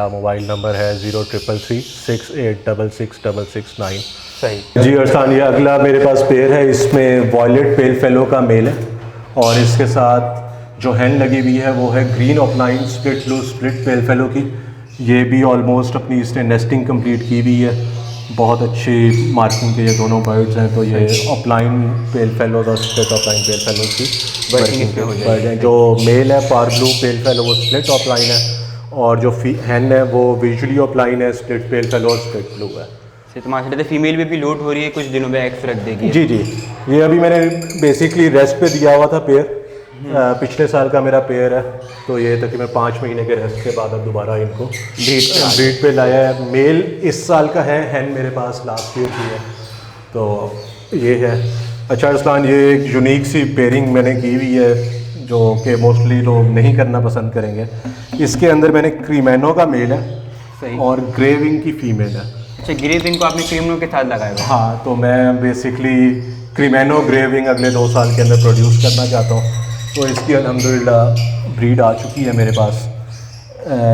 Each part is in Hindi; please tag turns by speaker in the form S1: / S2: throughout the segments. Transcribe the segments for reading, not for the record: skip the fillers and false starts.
S1: मेरा मोबाइल नंबर है 033368666669।
S2: सही
S1: जी अरसान, ये अगला मेरे पास पेयर है, इसमें वॉयलेट पेल फेलो का मेल है और इसके साथ जो हैन लगी हुई है वो है green offline split blue split pale fallow की। ये भी ऑलमोस्ट अपनी इसने नेस्टिंग कंप्लीट की हुई है, बहुत अच्छी मार्किंग के ये दोनों बर्ड्स हैं। तो ये ऑफलाइन पेल फेलोज और स्प्लिट ऑफलाइन पेल फेलोज की वर्किंग के बर्ड हैं। जो मेल है पार ब्लू पेल फेलो वो स्प्लिट ऑफलाइन है और जो हैन है वो विजुअली ऑफलाइन है, स्प्लिट पेल फेलो और स्प्लिट ब्लू है।
S2: तो माशाल्लाह फीमेल भी लोड हो रही है, कुछ दिनों में एग्स रख देगी।
S1: जी जी, ये अभी मैंने बेसिकली रेस्ट पे दिया हुआ था पेयर, पिछले साल का मेरा पेयर है। तो ये तकरीबन 5 महीने के रेस्ट के बाद अब दोबारा इनको ब्रीड पे लाया है। मेल इस साल का है, हैन मेरे पास लास्ट ईयर की है। तो ये है। अच्छा अरसलान, ये एक यूनिक सी पेयरिंग मैंने की हुई है जो कि मोस्टली लोग नहीं करना पसंद करेंगे। इसके अंदर मैंने क्रीमेनो का मेल है और ग्रेविंग की फीमेल है।
S2: अच्छा, ग्रेविंग को आपने क्रीमनो के साथ लगाया हुआ?
S1: हाँ, तो मैं बेसिकली क्रीमेनो ग्रेविंग अगले 2 साल के अंदर प्रोड्यूस करना चाहता हूँ। तो इसकी अल्हम्दुलिल्लाह ब्रीड आ चुकी है मेरे पास।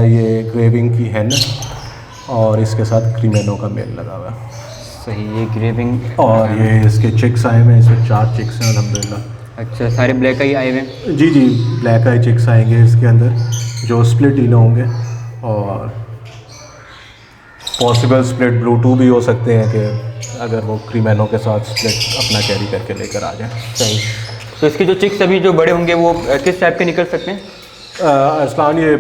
S1: ये ग्रेविंग की हैन और इसके साथ क्रीमेनो का मेल लगा हुआ है।
S2: सही, ये ग्रेविंग
S1: और ये इसके चिक्स आए हुए हैं, इसमें 4 चिक्स हैं अल्हम्दुलिल्लाह।
S2: अच्छा, सारे ब्लैक आई आए हुए हैं?
S1: जी जी, ब्लैक आई चिक्स आएंगे इसके अंदर जो स्प्लिट इनो होंगे और पॉसिबल स्प्लिट ब्लू टू भी हो सकते हैं कि अगर वो क्रीमेनो के साथ स्प्लिट अपना कैरी करके लेकर आ जाए।
S2: सही। तो इसके जो चिक्स अभी जो बड़े होंगे वो किस टाइप के निकल सकते हैं?
S1: अरसलान, ये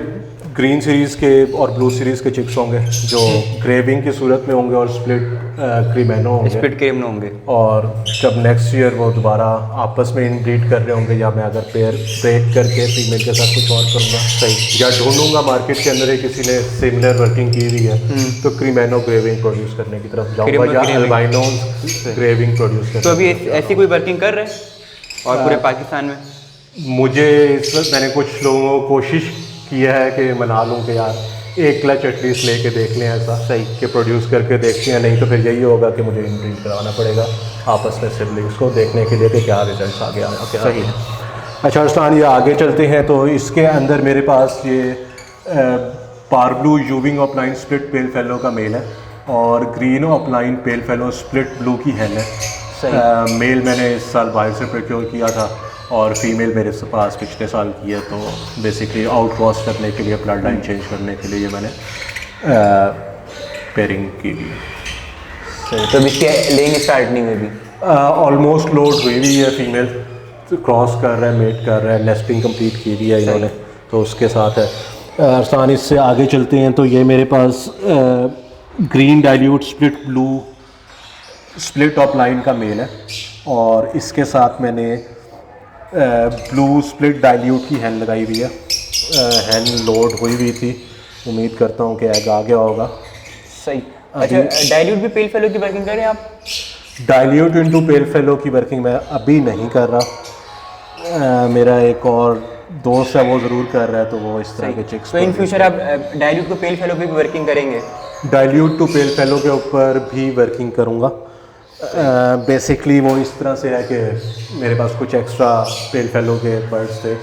S1: ग्रीन सीरीज़ के और ब्लू सीरीज़ के चिक्स होंगे जो ग्रेविंग की सूरत में होंगे और स्प्लिट क्रीमेनो होंगे,
S2: स्प्लिट क्रीमेनो होंगे।
S1: और जब नेक्स्ट ईयर वो दोबारा आपस में इनब्रीड कर रहे होंगे या मैं अगर पेयर ब्रेक करके फीमेल के साथ कुछ और करूँगा, सही, या ढूंढूंगा मार्केट के अंदर किसी ने सिमिलर वर्किंग की हुई है तो क्रीमेनो ग्रेविंग प्रोड्यूस करने की तरफ जाऊँगा या अल्बाइनो ग्रेविंग प्रोड्यूस करने।
S2: तो अभी ऐसी कोई वर्किंग कर रहे हैं और पूरे पाकिस्तान में?
S1: मुझे मैंने कुछ लोगों को कोशिश किया है कि मना लूँ कि यार एक क्लच एटलीस्ट लेके देख लें, ऐसा सही कि प्रोड्यूस करके देखते हैं। नहीं तो फिर यही होगा कि मुझे इनब्रीड कराना पड़ेगा आपस में सिबलिंग्स को देखने के लिए कि क्या रिजल्ट्स आगे आया क्या। सही है। अच्छा अरसलान, ये आगे चलते हैं तो इसके अंदर मेरे पास ये पारब्लू यूविंग ऑफलाइन स्प्लिट पेल फेलो का मेल है और ग्रीन ऑफलाइन पेल फेलो स्प्लिट ब्लू की हैन है। मेल मैंने इस साल बाहर से प्रोक्योर किया था और फीमेल मेरे पास पिछले साल की है। तो बेसिकली आउट क्रॉस करने के लिए, ब्लड लाइन चेंज करने के लिए ये मैंने पेयरिंग की थी।
S2: तो इसके लेइंग स्टार्ट नहीं हुई?
S1: ऑलमोस्ट लोड हुई हुई है, फीमेल क्रॉस कर रहा है, मेट कर रहा है, नेस्टिंग कंप्लीट की हुई है इन्होंने, तो उसके साथ है। अरसान, इससे आगे चलते हैं तो ये मेरे पास green dilute split blue split opaline का मेल है और इसके साथ मैंने ब्लू स्प्लिट डाइल्यूट की हैन लगाई हुई है। हैन लोड हुई हुई थी, उम्मीद करता हूँ कि एग आ गया होगा।
S2: सही। अच्छा, डाइल्यूट भी पेल फेलो की वर्किंग कर रहे हैं आप?
S1: डाइल्यूट इनटू पेल फेलो की वर्किंग मैं अभी नहीं कर रहा। मेरा एक और दोस्त है वो ज़रूर कर रहा है, तो वो इस तरह के चिक्स।
S2: तो इन फ्यूचर आप डाइल्यूट को पेल फेलो पे भी वर्किंग करेंगे?
S1: डाइल्यूट टू पेल फेलो के ऊपर भी वर्किंग करूँगा। बेसिकली वो इस तरह से है कि मेरे पास कुछ एक्स्ट्रा पेल फेलो के बर्ड्स थे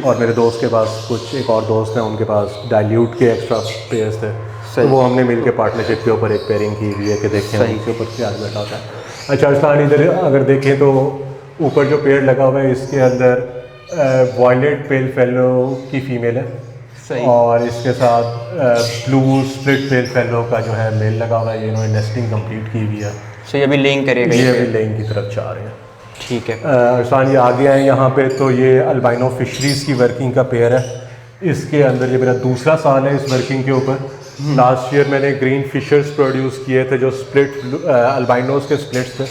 S1: और मेरे दोस्त के पास कुछ एक और दोस्त हैं उनके पास डाइल्यूट के एक्स्ट्रा पेयर्स थे। तो वो हमने मिलके पार्टनरशिप के ऊपर एक पेयरिंग की हुई है कि देखें उनके ऊपर क्या बैठा होता है। अच्छा अरसलान, इधर अगर देखें तो ऊपर जो पेड़ लगा हुआ है इसके अंदर वॉयलेट पेल फेलो की फीमेल है और इसके साथ ब्लू स्प्लिट पेल फेलो का जो है मेल लगा हुआ है। ये इन्होंने नेस्टिंग कंप्लीट की हुई है।
S2: ये अभी लेइंग करेगा?
S1: ये अभी लेइंग की तरफ जा रहे हैं।
S2: ठीक है।
S1: अरसान, ये आगे आए यहाँ पे तो ये अल्बाइनो फिशरीज़ की वर्किंग का पेयर है। इसके अंदर ये मेरा दूसरा साल है इस वर्किंग के ऊपर। लास्ट ईयर मैंने ग्रीन फिशर्स प्रोड्यूस किए थे जो स्प्लिट अल्बाइनोज के स्प्लिट्स थे,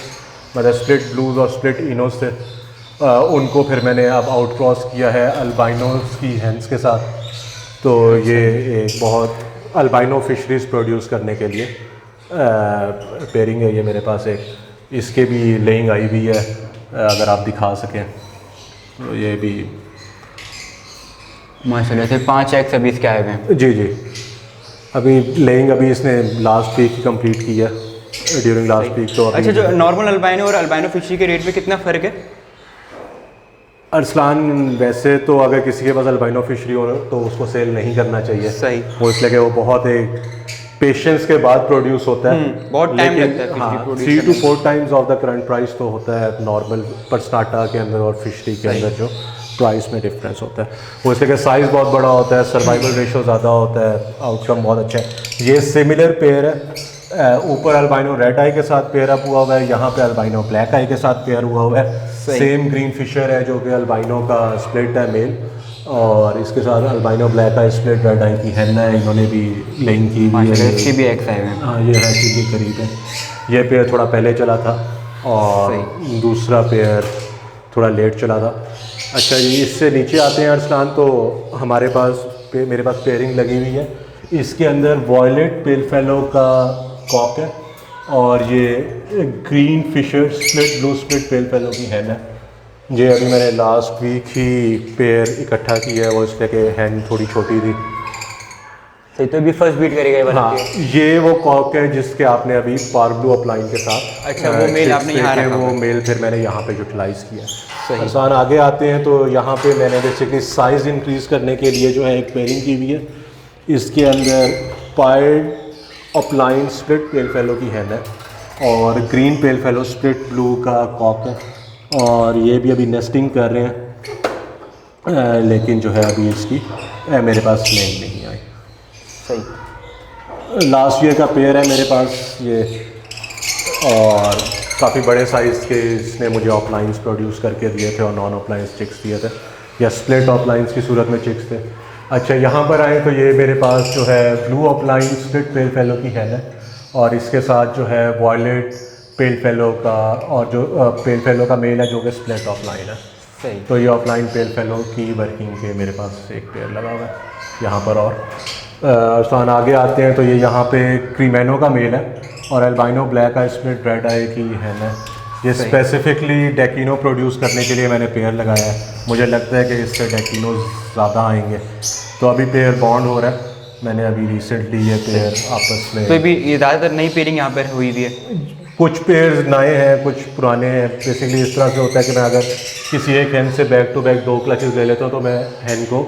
S1: मतलब स्प्लिट ब्लूज और स्प्लिट इनोज थे। उनको फिर मैंने अब आउट क्रॉस किया है अल्बाइनोज की हैंस के साथ। तो ये एक बहुत अल्बाइनो फिशरीज़ प्रोड्यूस करने के लिए पेयरिंग है ये मेरे पास एक। इसके भी लेइंग आई हुई है, अगर आप दिखा सकें तो ये भी
S2: माशाल्लाह से 5 एग्स अभी इसके आए हुए हैं।
S1: जी जी, अभी लेइंग अभी इसने लास्ट वीक ही कंप्लीट की है, ड्यूरिंग लास्ट वीक। तो
S2: अच्छा, जो नॉर्मल अल्बाइनो और अल्बाइनो फिशरी के रेट में कितना फ़र्क है?
S1: अरसलान वैसे तो अगर किसी के पास अल्बाइनो फिशरी हो तो उसको सेल नहीं करना चाहिए।
S2: सही।
S1: वो इसलिए कि वो बहुत एक पेशेंस के बाद प्रोड्यूस होता है।
S2: बहुत टाइम
S1: लेकिन
S2: लगता है
S1: हाँ,
S2: fishery
S1: 3
S2: produce
S1: to 4 times of the current price तो होता है नॉर्मल परस्टाटा के अंदर और फिशरी के अंदर जो प्राइस में डिफरेंस होता है वो इसलिए कि साइज़ बहुत बड़ा होता है, सर्वाइवल रेशो ज़्यादा होता है, आउटकम बहुत अच्छा है। ये सिमिलर पेयर है, ऊपर अल्बाइनो रेड आई के साथ पेयर अप हुआ हुआ है, यहाँ पे अल्बाइनो ब्लैक आई के साथ पेयर हुआ हुआ है। सेम ग्रीन फिशर है जो कि अल्बाइनो का स्प्लिट है मेल, और इसके साथ अल्बाइनो ब्लैक आई स्प्लिट रेड आई की हैन है, इन्होंने भी लेइंग की हुई है।
S2: इसकी भी एक्स आए हुए हैं।
S1: हाँ, ये है के करीब है। ये पेयर थोड़ा पहले चला था और दूसरा पेयर थोड़ा लेट चला था। अच्छा जी, इससे नीचे आते हैं अरसलान, तो हमारे पास मेरे पास पेयरिंग लगी हुई है। इसके अंदर वॉयलेट पेल फेलो का कॉक है और ये green Fischer split blue split pale fallow की हैन है। ये अभी मैंने लास्ट वीक ही पेयर इकट्ठा किया है, वो इसलिए कि हैन थोड़ी छोटी थी।
S2: सही, तो भी फर्स्ट बीट करेगा ये वाला।
S1: हाँ, ये वो कॉक है जिसके आपने अभी पार ब्लू अपलाइन के साथ
S2: अच्छा, वो मेल आपने यहाँ रखा
S1: वो
S2: है।
S1: मेल फिर मैंने यहाँ पे यूटिलाइज किया।
S2: सही।
S1: आसान आगे आते हैं तो यहाँ पे मैंने बेसिकली साइज़ इंक्रीज़ करने के लिए जो है एक पेयरिंग की हुई है। इसके अंदर पायर्ड अपलाइन स्प्लिट पेल फेलो की हैन है और ग्रीन पेल फेलो स्प्लिट ब्लू का कॉक है, और ये भी अभी नेस्टिंग कर रहे हैं, लेकिन जो है अभी इसकी मेरे पास लेंग नहीं आई।
S2: सही।
S1: लास्ट ईयर का पेयर है मेरे पास ये, और काफ़ी बड़े साइज़ के इसने मुझे ऑफलाइंस प्रोड्यूस करके दिए थे और नॉन ऑफलाइंस चिक्स दिए थे, या स्प्लिट ऑफलाइंस की सूरत में चिक्स थे। अच्छा, यहाँ पर आए तो ये मेरे पास जो है blue offline split pale fallow की हैन है, और इसके साथ जो है वॉयलेट पेल फेलो का, और जो पेल फेलो का मेल है जो कि स्प्लिट ऑफलाइन है।
S2: सही।
S1: तो ये ऑफलाइन पेल फेलो की वर्किंग के मेरे पास एक पेयर लगा हुआ है यहाँ पर। और आसान आगे आते हैं तो ये यहाँ पे क्रीमेनो का मेल है और अल्बाइनो ब्लैक आई स्प्लिट रेड आई की हैन है। ये स्पेसिफिकली डेकिनो प्रोड्यूस करने के लिए मैंने पेयर लगाया है। मुझे लगता है कि इससे डेकिनो ज़्यादा आएंगे, तो अभी पेयर बॉन्ड हो रहा है। मैंने अभी रिसेंटली ये पेयर आपस में,
S2: तो भी ये ज़्यादातर नई पेयरिंग यहाँ पर हुई हुई है।
S1: कुछ पेयर्स नए हैं कुछ पुराने हैं। बेसिकली इस तरह से होता है कि मैं अगर किसी एक हैन से बैक टू बैक 2 क्लचेस ले लेता हूँ तो मैं हैन को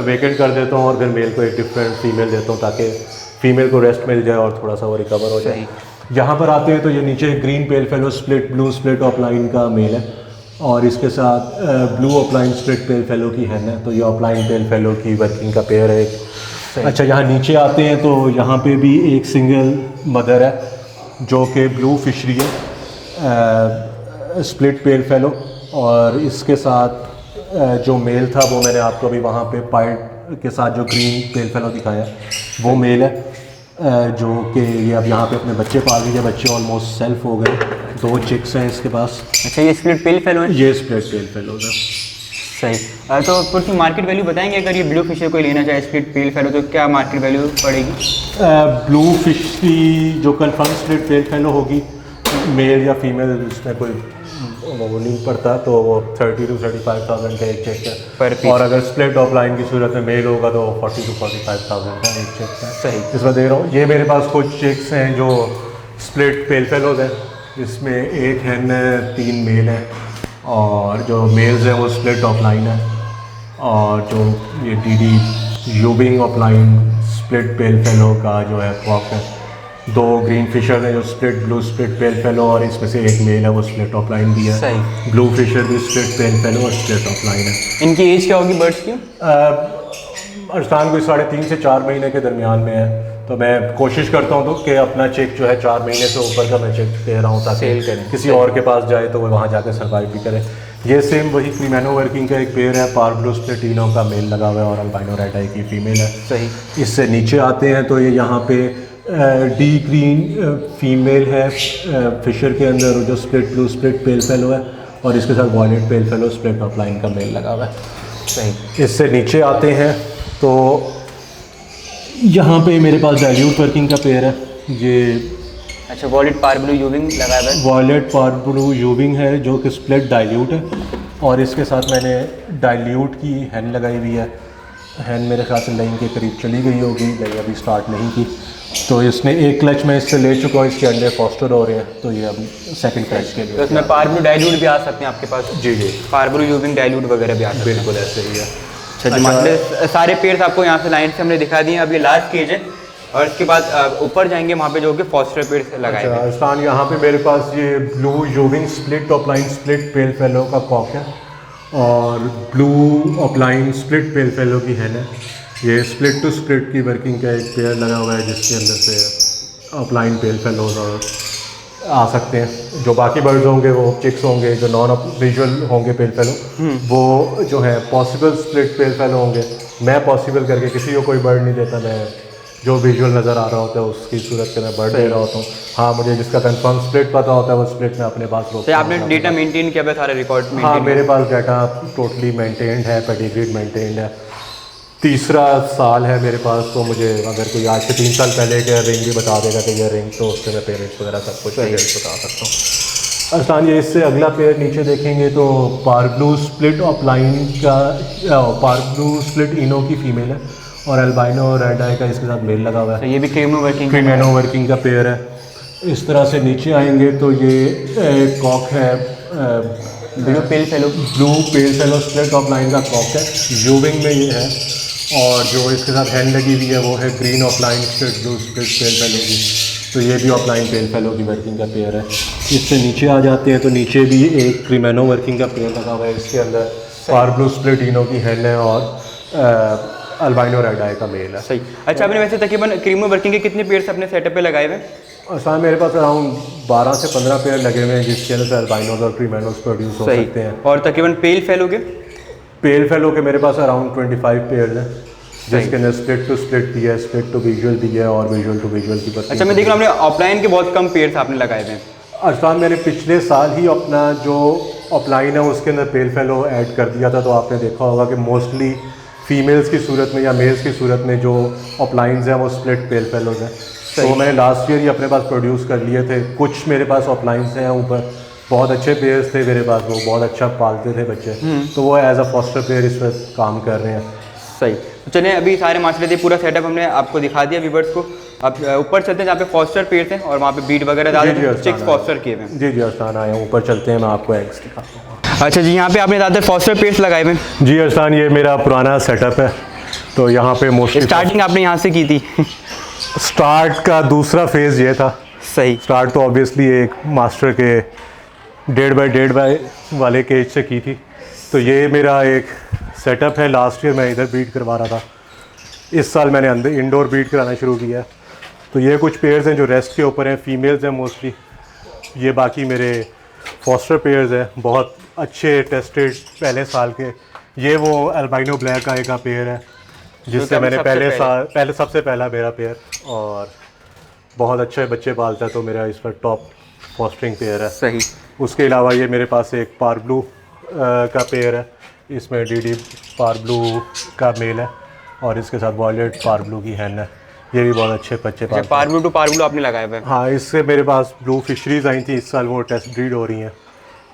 S1: वेकेंट कर देता हूँ और फिर मेल को एक डिफरेंट फीमेल देता हूँ ताकि फीमेल को रेस्ट मिल जाए और थोड़ा सा वो रिकवर हो जाए। यहाँ पर आते हैं तो ये नीचे ग्रीन पेल fallow split blue split opaline का मेल है और इसके साथ blue offline split pale fallow की हैन है। तो ये ऑफलाइन पेल फेलो की वर्किंग का पेयर है एक। अच्छा, यहाँ नीचे आते हैं तो यहाँ पे भी एक सिंगल मदर है जो कि ब्लू फिशरी है, स्प्लिट पेल फेलो, और इसके साथ जो मेल था वो मैंने आपको अभी वहाँ पे पाइड के साथ जो ग्रीन पेल फेलो दिखाया वो मेल है, जो कि ये अब यहाँ पे अपने बच्चे पाल रही है। बच्चे ऑलमोस्ट सेल्फ हो गए, 2 चिक्स हैं इसके पास।
S2: अच्छा, ये स्प्लिट पेल फेलो है।
S1: ये स्प्लिट पेल फेलो है।
S2: सही। तो कुछ मार्केट वैल्यू बताएंगे, अगर ये ब्लू फिशर कोई लेना चाहे स्प्लिट पेल फेलो तो क्या मार्केट वैल्यू पड़ेगी?
S1: ब्लू फिश की जो कंफर्म स्प्लिट पेल फेलो होगी, मेल या फीमेल इसमें कोई वो नहीं पड़ता, तो वो 30 to 35,000 का एक चेक है
S2: पर पीस।
S1: और अगर स्प्लिट ऑफलाइन की सूरत में मेल होगा तो 40 to 45,000 का एक चेक है।
S2: सही।
S1: इसमें दे रहा हूँ। ये मेरे पास कुछ चेक्स हैं जो स्प्लिट पेल फेलोज हैं, इसमें एक हैन है, 3 मेल हैं, और जो मेल्स हैं वो स्प्लिट ऑफलाइन है, और जो ये डीडी यूबिंग ऑफलाइन स्प्लिट पेल फेलो का जो है कॉक है। 2 ग्रीन फिशर हैं जो split blue split pale fellow, और इसमें से एक मेल है वो स्प्लिट ऑफलाइन भी है।
S2: सही।
S1: ब्लू फिशर भी स्प्लिट पेल फेलो और स्प्लिट ऑफलाइन है।
S2: इनकी एज क्या होगी बर्ड्स की?
S1: अरसान कोई 3.5 से 4 महीने के दरमियान में है, तो मैं कोशिश करता हूँ तो कि अपना चेक जो है 4 महीने से ऊपर का मैं चेक दे रहा हूँ ताकि किसी और के पास जाए तो वो वहाँ जाकर सर्वाइव भी करे। ये सेम वही क्रीमेनो वर्किंग का एक पेयर है, पार ब्लू स्प्लिटिनो का मेल लगा हुआ है और अल्बाइनो रेड आई की फीमेल है।
S2: सही।
S1: इससे नीचे आते हैं तो ये यहाँ पे डी ग्रीन फीमेल है फिशर के अंदर जो split blue split pale fallow है, और इसके साथ violet pale fallow split opaline का मेल लगा हुआ है।
S2: सही।
S1: इससे नीचे आते हैं तो यहाँ पे मेरे पास डाइल्यूट वर्किंग का पेयर है। ये
S2: अच्छा, वॉयलेट पार ब्लू यूविंग लगाया हुआ है।
S1: वॉयलेट पार ब्लू यूविंग है जो कि स्प्लिट डाइल्यूट है, और इसके साथ मैंने डाइल्यूट की हैन लगाई हुई है। हैन मेरे ख्याल से लाइन के करीब चली गई होगी, नहीं अभी स्टार्ट नहीं की, तो इसने एक क्लच में इससे ले चुका हूँ, इसके अंडे फॉस्टर हो रहे हैं, तो ये अब सेकंड क्लच के
S2: तो
S1: लिए।
S2: इसमें पारब्लू डाइल्यूट भी आ सकते हैं आपके पास?
S1: जी जी
S2: पारब्लू यूविंग डाइल्यूट वगैरह भी आ सकते हैं।
S1: बिल्कुल ऐसे ही है।
S2: अच्छा जी, मतलब सारे पेयर्स आपको यहाँ से लाइन से हमने दिखा दिए हैं। अब ये लास्ट केज है और इसके बाद ऊपर जाएंगे वहाँ पे जो कि फॉस्टर पेयर्स लगाए हैं।
S1: राजस्थान यहाँ पे मेरे पास ये ब्लू यूविंग split top line split pale fallow का कॉक है और blue opaline split pale fallow की हैन है। ये स्प्लिट टू स्प्लिट की वर्किंग का एक पेयर लगा हुआ है जिसके अंदर से ऑपलाइन पेल फेलोज और आ सकते हैं। जो बाकी बर्ड्स होंगे वो चिक्स होंगे, जो नॉन विजुअल होंगे पेल फेलो वो जो है पॉसिबल स्प्लिट पेल फेलो होंगे। मैं पॉसिबल करके किसी को कोई बर्ड नहीं देता, मैं जो विजुअल नज़र आ रहा होता है उसकी सूरत के मैं बर्ड दे रहा होता हूँ। हाँ, मुझे जिसका कंफर्म स्प्लिट पता होता है वो स्प्लिट में अपने पास रोक।
S2: तो आपने डेटा मेंटेन किया हुआ है, सारे रिकॉर्ड में?
S1: हाँ, मेरे पास डाटा टोटली मेंटेन्ड है, पेडिग्रीड मेंटेन्ड है। तीसरा साल है मेरे पास, तो मुझे अगर कोई आज से 3 साल पहले का रिंग भी बता देगा कि ये रिंग, तो उससे मैं पेरेंट्स वगैरह सब कुछ पेरेंट्स बता सकता हूँ। अरसान, ये इससे अगला पेयर नीचे देखेंगे तो पारब्लू स्प्लिट ऑपलाइन का पारब्लू स्प्लिट इनो की फीमेल है और अल्बाइनो रेड आई का इसके साथ मेल लगा हुआ है।
S2: तो ये भी
S1: क्रीमेनो वर्किंग का पेयर है। इस तरह से नीचे आएंगे तो ये कॉक है,
S2: ब्लू पेल फेलो
S1: स्प्लिट ऑफ लाइन का कॉक है, यूविंग में ये है। और जो इसके साथ हैंड लगी हुई है वो है green of line split blue split pale fallow की, तो ये भी ऑफ लाइन पेल फेलो की वर्किंग का पेयर है। इससे नीचे आ जाते हैं तो नीचे भी एक क्रीमेनो वर्किंग का पेयर लगा हुआ है। इसके अंदर पारब्लू स्प्लिट इनो की हैंड है और अल्बाइनो रेड आई का मेल है।
S2: सही। अच्छा, आपने वैसे तकरीबन क्रीमो वर्किंग के कितने पेयर्स अपने सेटअप पे लगाए हुए हैं?
S1: असल मेरे पास अराउंड 12 से 15 पेयर लगे हुए हैं जिसके अंदर से अल्बाइनोज और क्रीमेनोज प्रोड्यूस हो सकते हैं।
S2: और तकरीबन पेल फेलो के?
S1: पेल फेलो के मेरे पास अराउंड 25 पेयर हैं जिसके अंदर स्प्लिट टू स्प्लिट भी है, स्प्लिट टू विजुअल भी है और विजुअल टू विजुअल की बात।
S2: अच्छा, मैं देख रहा हूँ आपने ऑफलाइन के बहुत कम पेयर्स आपने लगाए हुए हैं।
S1: अरसान, मैंने पिछले साल ही अपना जो ऑफलाइन है उसके अंदर पेल फेलो ऐड कर दिया था, तो आपने देखा होगा कि मोस्टली फीमेल्स की सूरत में या मेल्स की सूरत में जो ऑफलाइंस हैं वो स्प्लिट पेल फेलोज हैं। तो मैंने लास्ट ईयर ही अपने पास प्रोड्यूस कर लिए थे। कुछ मेरे पास ऑफलाइंस हैं ऊपर, बहुत अच्छे पेयर्स थे मेरे पास, वो बहुत अच्छा पालते थे बच्चे, तो वो एज अ फॉस्टर पेयर इस पर काम कर रहे हैं।
S2: सही। तो चलिए, अभी सारे माशाल्लाह पूरा सेटअप हमने आपको दिखा दिया व्यूअर्स को। अब ऊपर चलते हैं जहाँ पे फॉस्टर पेयर्स हैं और वहाँ पे बीट वगैरह ज़्यादा चिक्स फॉस्टर किए हुए हैं।
S1: जी जी अरसान, आए हैं ऊपर चलते हैं, मैं आपको एग्स दिखाता हूँ।
S2: अच्छा जी, यहाँ पे आपने ज़्यादातर फॉस्टर पेयर्स लगाए हुए हैं?
S1: जी अरसान, ये मेरा पुराना सेटअप है, तो यहाँ पे मोस्टली
S2: स्टार्टिंग आपने यहाँ से की थी?
S1: स्टार्ट का दूसरा फेज़ ये था।
S2: सही।
S1: स्टार्ट तो ऑब्वियसली एक मास्टर के 1.5 बाय वाले केज से की थी। तो ये मेरा एक सेटअप है। लास्ट ईयर मैं इधर बीट करवा रहा था, इस साल मैंने अंदर इंडोर बीट कराना शुरू किया। तो ये कुछ पेयर्स हैं जो रेस्ट के ऊपर हैं, फीमेल्स हैं मोस्टली। ये बाकी मेरे फॉस्टर पेयर्स हैं, बहुत अच्छे टेस्टेड पहले साल के। ये वो अल्बाइनो ब्लैक आई का पेयर है जिससे मैंने पहले सबसे पहला मेरा पेयर, और बहुत अच्छे बच्चे पालता है, तो मेरा इस पर टॉप फॉस्टरिंग पेयर है।
S2: सही।
S1: उसके अलावा ये मेरे पास एक पारब्लू का पेयर है, इसमें डीडी पारब्लू का मेल है और इसके साथ वॉयलेट पारब्लू की हैन है। ये भी बहुत अच्छे बच्चे पालते हैं।
S2: पारब्लू टू पारब्लू आपने लगाए हुए हैं?
S1: हाँ, इससे मेरे पास ब्लू फिशरीज आई थी इस साल, वो टेस्ट ब्रीड हो रही हैं,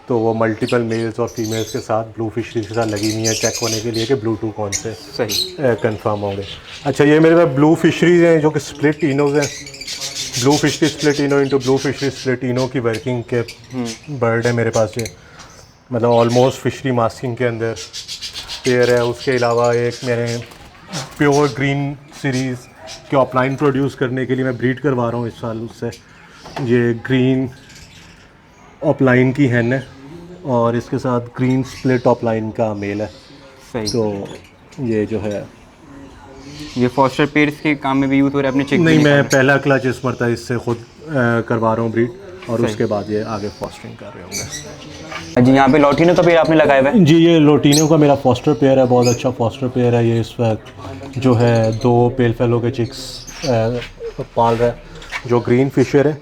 S1: तो वो मल्टीपल मेल्स और फीमेल्स के साथ ब्लू फिशरीज के साथ लगी हुई हैं चेक होने के लिए कि ब्लू टू कौन से
S2: सही
S1: कंफर्म होंगे। अच्छा, ये मेरे पास ब्लू फिशरीज हैं जो कि स्प्लिट इनोज हैं। ब्लू फिशरी स्प्लिट इनो इंटू ब्लू फिशरी स्प्लिट इनो की वर्किंग के बर्ड है मेरे पास। ये मतलब ऑलमोस्ट फिशरी मास्किंग के अंदर पेयर है। उसके अलावा एक मैंने प्योर ग्रीन सीरीज़ के ऑफलाइन प्रोड्यूस करने के लिए मैं ब्रीड करवा रहा हूँ इस साल उससे। ये ग्रीन ऑफलाइन की हैन है और इसके साथ ग्रीन स्प्लिट ऑफलाइन का मेल है।
S2: सही।
S1: तो ये जो है
S2: ये फॉस्टर पेयर्स के काम में भी यूज़ हो रहा है अपने चिक?
S1: नहीं, मैं पहला क्लच इस मरता इससे खुद करवा रहा हूँ ब्रीड, और उसके बाद ये आगे फॉस्टरिंग कर रहे होंगे।
S2: जी, यहाँ पे लोटिनो का पेयर आपने लगाया हुआ है?
S1: जी, ये लोटिनो का मेरा फॉस्टर पेयर है, बहुत अच्छा फॉस्टर पेयर है। ये इस वक्त जो है 2 पेल फेलो के चिक्स पाल रहा है, जो ग्रीन फिशर है,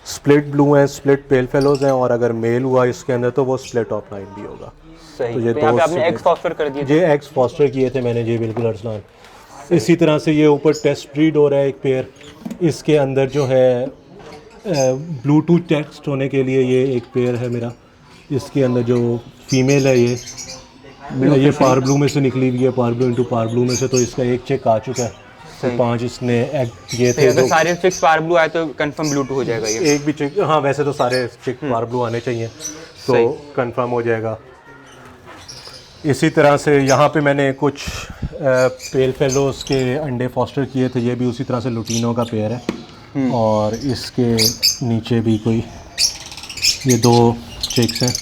S1: स्प्लिट ब्लू हैं, स्प्लिट पेल फेलोज हैं, और अगर मेल हुआ इसके अंदर तो वो स्प्लिट ऑफलाइन भी होगा।
S2: सही।
S1: तो ये
S2: तो यहाँ पे आपने एग्स फॉस्टर कर दिए?
S1: ये एग्स फॉस्टर किए थे मैंने जी, बिल्कुल अरसलान। इसी तरह से ये ऊपर टेस्ट ब्रीड हो रहा है एक पेयर, इसके अंदर जो है ब्लूटूथ टेक्स्ट होने के लिए ये एक पेयर है मेरा। इसके अंदर जो फीमेल है ये पारब्लू में से निकली हुई है, पारब्लू इंटू पारब्लू में से, तो इसका एक चेक आ चुका है। तो 5 इसने एग ये
S2: तो
S1: थे।
S2: अगर सारे चिक्स पार ब्लू आए तो कंफर्म ब्लू हो जाएगा ये।
S1: एक भी चिक, हाँ वैसे तो सारे चिक पार ब्लू आने चाहिए तो कंफर्म हो जाएगा। इसी तरह से यहाँ पे मैंने कुछ पेल फेलोस के अंडे फॉस्टर किए थे, ये भी उसी तरह से लुटीनो का पेयर है। और इसके नीचे भी कोई ये 2 चिक्स हैं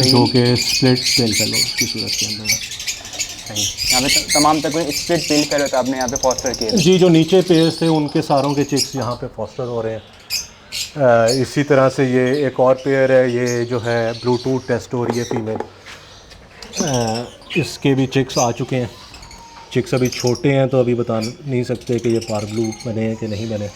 S1: जो कि स्प्लिट पेल फेलोस की सूरत के अंदर है।
S2: यहाँ पे तमाम तक स्प्लिट पेल फेलो तो आपने यहाँ पे फॉस्टर किए थे।
S1: जी, जो नीचे पेयर्स थे उनके सारों के चिक्स यहाँ पे फॉस्टर हो रहे हैं। इसी तरह से ये एक और पेयर है, ये जो है ब्लूटूथ टेस्ट हो रही है फीमेल, इसके भी चिक्स आ चुके हैं। चिक्स अभी छोटे हैं तो अभी बता नहीं सकते कि ये पार ब्लू बने हैं कि नहीं बने।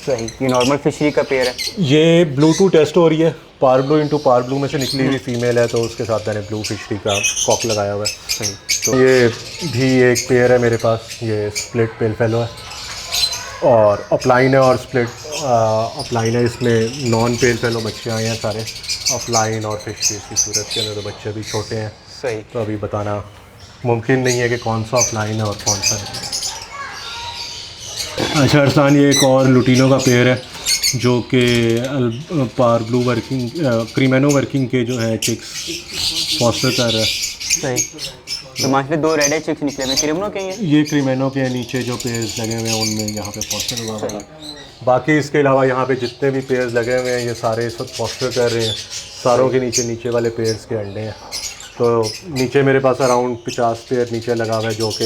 S2: सही, ये नॉर्मल फिशरी का पेयर है।
S1: ये ब्लूटूथ टेस्ट हो रही है, पार ब्लू इंटू पार ब्लू में से निकली हुई फीमेल है, तो उसके साथ मैंने ब्लू फिशरी का कॉक लगाया हुआ है।
S2: सही,
S1: तो ये भी एक पेयर है मेरे पास, ये स्प्लिट पेल फेलो है और अपलाइन है और स्प्लिट अपलाइन है। इसमें नॉन पेल फेलो बच्चे आए हैं सारे, अपलाइन और फिशरी की सूरत के अंदर, तो बच्चे भी छोटे हैं।
S2: सही,
S1: तो अभी बताना मुमकिन नहीं है कि कौन सा अपलाइन है और कौन सा नहीं। अच्छा अरसान, ये एक और लुटीनो का पेयर है जो कि पार ब्लू वर्किंग क्रीमेनो वर्किंग के जो है चिक्स फॉस्टर कर रहा है।
S2: सही, तो माशाल्लाह 2 रेड चिक्स निकले हैं। क्रीमेनो के
S1: ये क्रीमेनो के नीचे जो पेयर्स लगे हुए हैं उनमें यहाँ पे फॉस्टर हुआ है। बाकी इसके अलावा यहाँ पे जितने भी पेयर्स लगे हुए हैं ये सारे इस वक्त फॉस्टर कर रहे हैं। सारों के नीचे वाले पेयर्स के अंडे हैं। तो नीचे मेरे पास अराउंड 50 पेयर नीचे लगा हुआ है जो कि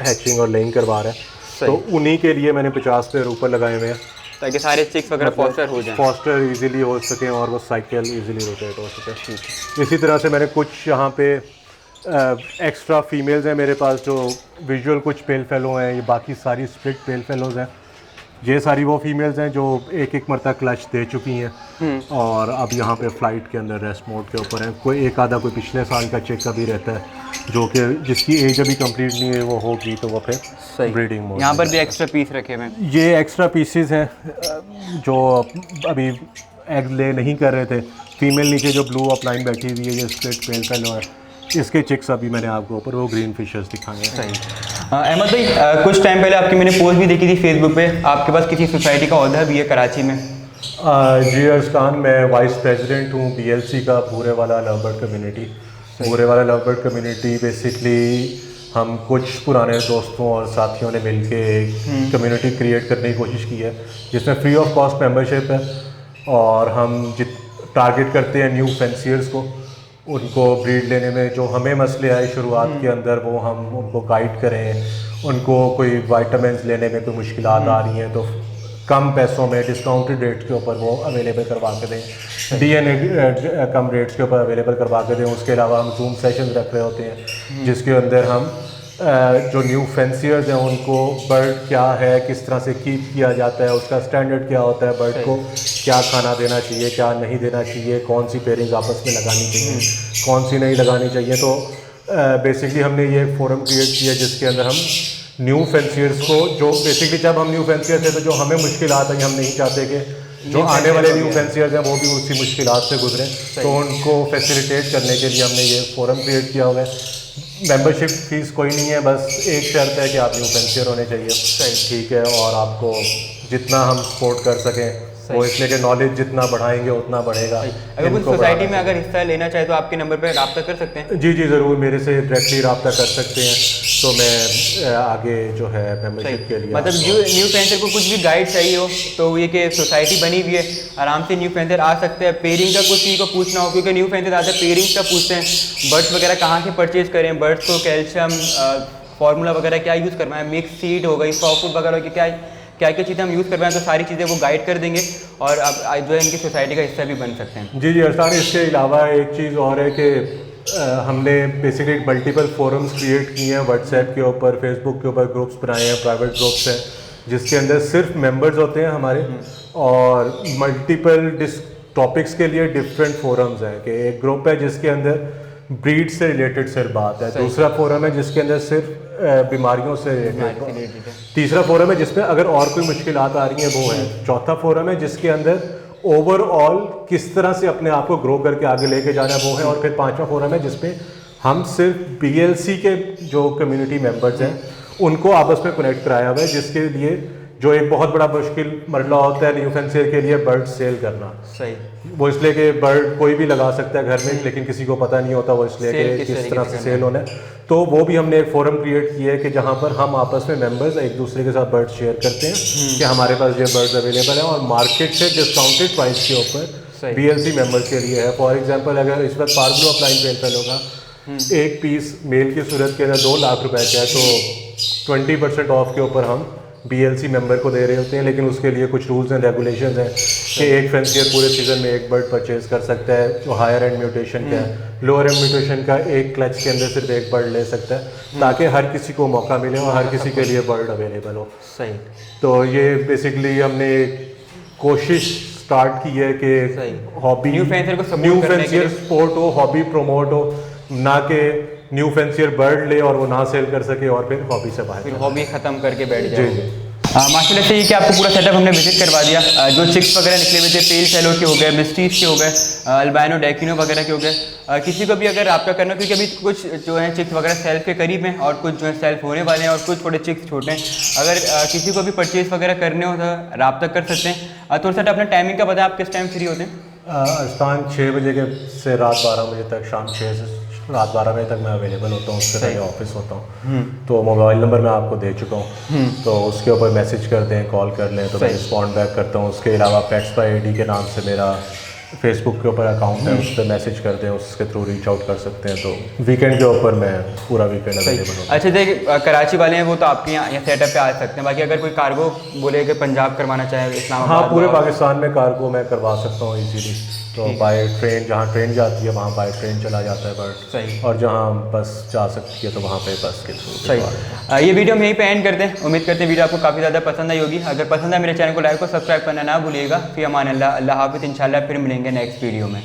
S1: हैचिंग और लेइंग करवा रहा है। तो उन्हीं के लिए मैंने 50 पेयर ऊपर लगाए हुए हैं
S2: ताकि सारे चिक्स वगैरह फॉस्टर हो जाएं,
S1: फॉस्टर इजीली हो सकें और वो साइकिल इजीली रोटेट हो सके। इसी तरह से मैंने कुछ यहाँ पे एक्स्ट्रा फीमेल्स हैं मेरे पास जो विजुअल कुछ पेल फेलो हैं, ये बाकी सारी स्प्लिट पेल फेलोज हैं। ये सारी वो फीमेल्स हैं जो एक मरतबा क्लच दे चुकी हैं और अब यहाँ पे फ्लाइट के अंदर रेस्ट मोड के ऊपर हैं। कोई एक आधा कोई पिछले साल का चेक अभी रहता है जो कि जिसकी एज अभी कंप्लीट नहीं है, वो होगी तो वो फिर ब्रीडिंग मोड।
S2: यहाँ पर भी एक्स्ट्रा पीस रखे हुए हैं।
S1: ये एक्स्ट्रा पीसेस हैं जो अभी एग ले नहीं कर रहे थे। फीमेल नीचे जो ब्लू अपलाइन बैठी हुई है, ये स्प्लिट पेल फेलो है, इसके चिक्स अभी मैंने आपको ऊपर वो ग्रीन फिशर्स दिखाए हैं।
S2: सही। अहमद भाई, कुछ टाइम पहले आपकी मैंने पोस्ट भी देखी थी फेसबुक पे, आपके पास किसी सोसाइटी का ओहदा भी है कराची में?
S1: जी अरसान, मैं वाइस प्रेसिडेंट हूँ BLC का, भूरे वाला लवबर्ड कम्युनिटी। भूरे वाला लवबर्ड कम्युनिटी बेसिकली हम कुछ पुराने दोस्तों और साथियों ने मिल के एक कम्युनिटी क्रिएट करने की कोशिश की है जिसमें फ्री ऑफ कॉस्ट मेंबरशिप है और हम टारगेट करते हैं न्यू फैंसियर्स को। उनको ब्रीड लेने में जो हमें मसले आए शुरुआत के अंदर वो हम उनको गाइड करें। उनको कोई वाइटामिन्स लेने में कोई मुश्किलात आ रही हैं तो कम पैसों में डिस्काउंटेड रेट्स के ऊपर वो अवेलेबल करवा के दें, DNA कम रेट्स के ऊपर अवेलेबल करवा के दें। उसके अलावा हम जूम सेशंस रख रहे होते हैं जिसके अंदर हम जो न्यू फैंसियर्स हैं उनको बर्ड क्या है, किस तरह से कीप किया जाता है, उसका स्टैंडर्ड क्या होता है, बर्ड को क्या खाना देना चाहिए, क्या नहीं देना चाहिए, कौन सी पेयरिंग्स आपस में लगानी चाहिए, कौन सी नहीं लगानी चाहिए। तो बेसिकली हमने ये फोरम क्रिएट किया जिसके अंदर हम न्यू फैंसियर्स को, जो बेसिकली जब हम न्यू फैंसियर्स थे तो जो हमें मुश्किलात आई, हम नहीं चाहते कि जो आने वाले न्यू फैंसियर्स हैं वो भी उसी मुश्किलात से गुजरें, तो उनको फैसिलिटेट करने के लिए हमने ये फोरम क्रिएट किया हुआ है। मेंबरशिप फीस कोई नहीं है, बस एक शर्त है कि आप न्यू फैंसियर होने चाहिए, ठीक है, और आपको जितना हम सपोर्ट कर सकें वो, इसलिए कि नॉलेज जितना बढ़ाएंगे उतना बढ़ेगा।
S2: अगर कुछ सोसाइटी में अगर हिस्सा लेना चाहे तो आपके नंबर पे रब्ता कर सकते हैं?
S1: जी ज़रूर, मेरे से डायरेक्टली रब्ता कर सकते हैं। तो मैं आगे जो है मेंबरशिप के लिए,
S2: मतलब न्यू फैंसर को कुछ भी गाइड चाहिए हो तो ये कि सोसाइटी बनी हुई है, आराम से न्यू फैंसर आ सकते हैं। पेयरिंग का कुछ चीज़ को पूछना हो, क्योंकि न्यू फैंसर ज़्यादा पेयरिंग का पूछते हैं, बर्ड्स वगैरह कहाँ से परचेज करें, बर्ड्स को कैल्शियम फार्मूला वगैरह क्या यूज़ करना है, मिक्स सीड हो गई, सॉफ्ट फूड वगैरह की क्या चीज़ें हम यूज़ करवाएं, तो सारी चीज़ें वो गाइड कर देंगे और अब जो है इनकी सोसाइटी का हिस्सा भी बन सकते हैं।
S1: जी अरसान, इसके अलावा एक चीज़ और है कि हमने बेसिकली मल्टीपल फोरम्स क्रिएट किए हैं, व्हाट्सएप के ऊपर, फेसबुक के ऊपर ग्रुप्स बनाए हैं, प्राइवेट ग्रुप्स हैं जिसके अंदर सिर्फ मेंबर्स होते हैं हमारे, और मल्टीपल टॉपिक्स के लिए डिफरेंट फोरम्स हैं। कि एक ग्रुप है जिसके अंदर ब्रीड से रिलेटेड सिर्फ बात है, दूसरा फोरम है जिसके अंदर सिर्फ बीमारियों से रिलेटेड, तीसरा फोरम है जिसमें अगर और कोई मुश्किलात आ रही हैं वो है, चौथा फोरम है जिसके अंदर ओवरऑल किस तरह से अपने आप को ग्रो करके आगे लेके जाना है वो है, और फिर पांचवा फोरम है जिसपे हम सिर्फ BLC के जो कम्युनिटी मेंबर्स हैं उनको आपस में कनेक्ट कराया हुआ है, जिसके लिए जो एक बहुत बड़ा मुश्किल मरला होता है न्यू फैंसियर के लिए बर्ड सेल करना।
S2: सही।
S1: वो इसलिए कि बर्ड कोई भी लगा सकता है घर में, लेकिन किसी को पता नहीं होता वो इसलिए कि किस तरह से सेल होना है। तो वो भी हमने एक फोरम क्रिएट किया है कि जहाँ पर हम आपस में मेंबर्स एक दूसरे के साथ बर्ड शेयर करते हैं कि हमारे पास ये बर्ड्स अवेलेबल है और मार्केट से डिस्काउंटेड प्राइस के ऊपर BLC मेंबर्स के लिए है। फॉर एग्जांपल अगर इस वक्त पार्क ब्लू अपलाइन पेल फेलो का एक पीस मेल की सूरत के अंदर 2 लाख रुपए का है, तो 20% ऑफ के ऊपर हम BLC मेंबर को दे रहे होते हैं। लेकिन उसके लिए कुछ रूल्स एंड रेगुलेशंस हैं कि एक फैंसियर पूरे सीजन में एक बर्ड परचेज कर सकता है जो हायर एंड म्यूटेशन का है, लोअर एंड म्यूटेशन का एक क्लच के अंदर सिर्फ एक बर्ड ले सकता है, ताकि हर किसी को मौका मिले और हर किसी के लिए बर्ड अवेलेबल हो।
S2: सही।
S1: तो ये बेसिकली हमने कोशिश स्टार्ट की है कि हॉबी
S2: न्यू फैंसियर
S1: स्पोर्ट हो, हॉबी प्रमोट हो, ना कि न्यू फैंसियर बर्ड ले और वो ना सेल कर सके और फिर हॉबी से बाहर,
S2: फिर हॉबी ख़त्म करके बैठ जाए।
S1: जी।
S2: माशाल्लाह से ये कि आपको पूरा सेटअप हमने विजिट करवा दिया। जो चिक्स वगैरह निकले हुए थे पेल फेलो के हो गए, मिस्टीज के हो गए, अल्बाइनो डैकिनो वगैरह के हो गए। किसी को भी अगर आपका करना, क्योंकि अभी कुछ जो है चिक्स वगैरह सेल्फ के करीब हैं और कुछ जो है सेल्फ होने वाले हैं और कुछ थोड़े चिक्स छोटे हैं। अगर किसी को भी परचेज वगैरह करने हो तो रब्ता कर सकते हैं। थोड़ा सा अपना टाइमिंग का बताएं, आप किस टाइम फ्री होते हैं?
S1: स्थान 6 बजे के से रात 12 बजे तक, शाम 6 से रात 12 बजे तक मैं अवेलेबल होता हूँ। उससे पहले ऑफिस होता हूँ। तो मोबाइल नंबर मैं आपको दे चुका हूँ, तो उसके ऊपर मैसेज कर दें, कॉल कर लें तो मैं रिस्पॉन्ड बैक करता हूँ। उसके अलावा पेट्स बाय ID के नाम से मेरा फेसबुक के ऊपर अकाउंट है, उस पर मैसेज कर दें, उसके थ्रू रीच आउट कर सकते हैं। तो वीकेंड के ऊपर मैं पूरा वीकेंड अवेलेबल हूँ।
S2: अच्छा, देखिए कराची वाले हैं वो तो आपके यहाँ सेटअप पे आ सकते हैं। बाकी अगर कोई कार्गो बोले कि पंजाब करवाना चाहे, इस्लामाबाद,
S1: हाँ, पूरे पाकिस्तान में कार्गो मैं करवा सकता हूँ इजीली। तो बाय ट्रेन, जहाँ ट्रेन जाती है वहाँ बाय ट्रेन चला जाता है बर्ड।
S2: सही।
S1: और जहाँ बस जा सकती है तो वहाँ पे बस के थ्रू।
S2: सही। ये वीडियो हम यहीं पे एंड करते हैं। उम्मीद करते हैं वीडियो आपको काफ़ी ज़्यादा पसंद आई होगी। अगर पसंद है मेरे चैनल को लाइक और सब्सक्राइब करना ना भूलिएगा। फिर अमान अल्लाह हाफिज़। इंशाल्लाह फिर मिलेंगे नेक्स्ट वीडियो में।